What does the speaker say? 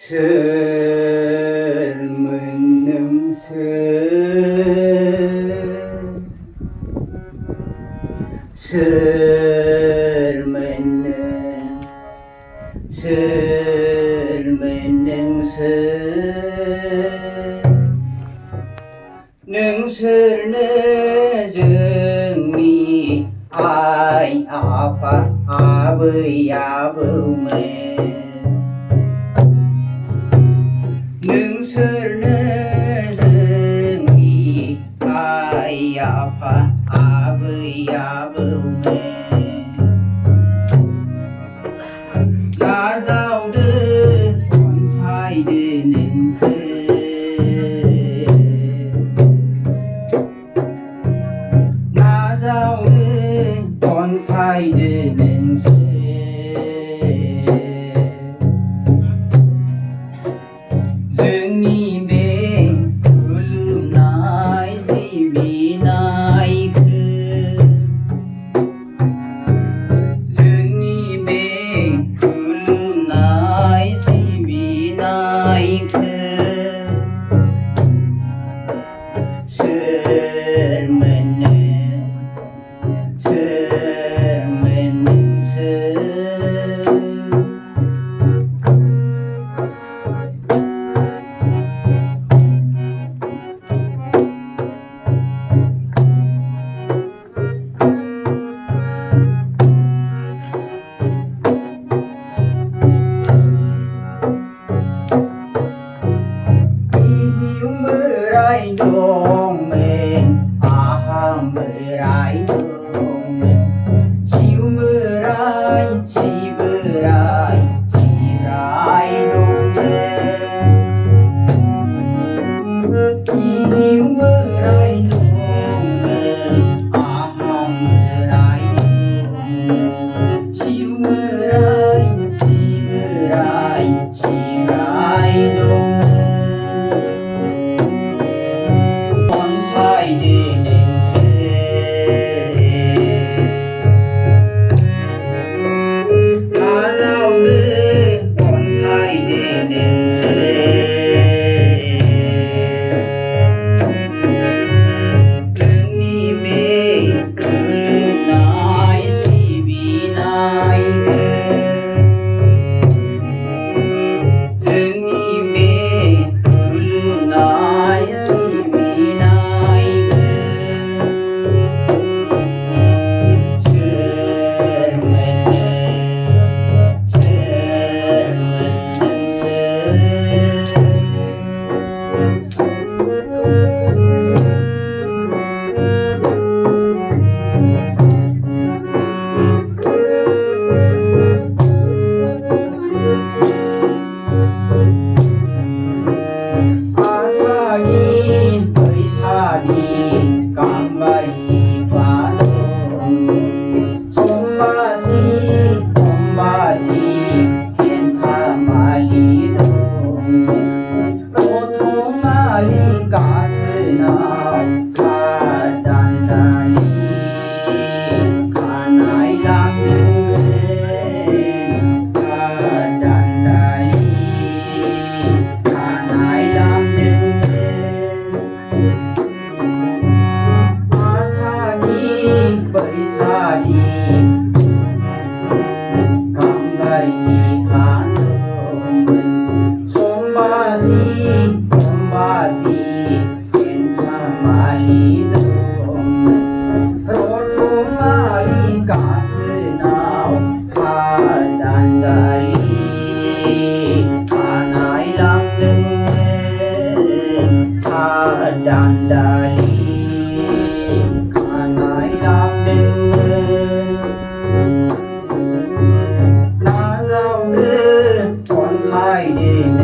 젊은 능슬 정리 아이 아파 아버이 아버매 능슬 정리 아이 아파 아버이 아버매 나자우드 원사이드 능슬 본사이드 능슬 정리배 굴루나이 시비나이크 정리배 굴루나이 시비나이크 dong men aham berai dong men siu berai si berai si rai dong men siu berai dong men aham berai dong men siu berai si berai si rai dong Hãy subscribe cho kênh Ghiền Mì Gõ để không bỏ lỡ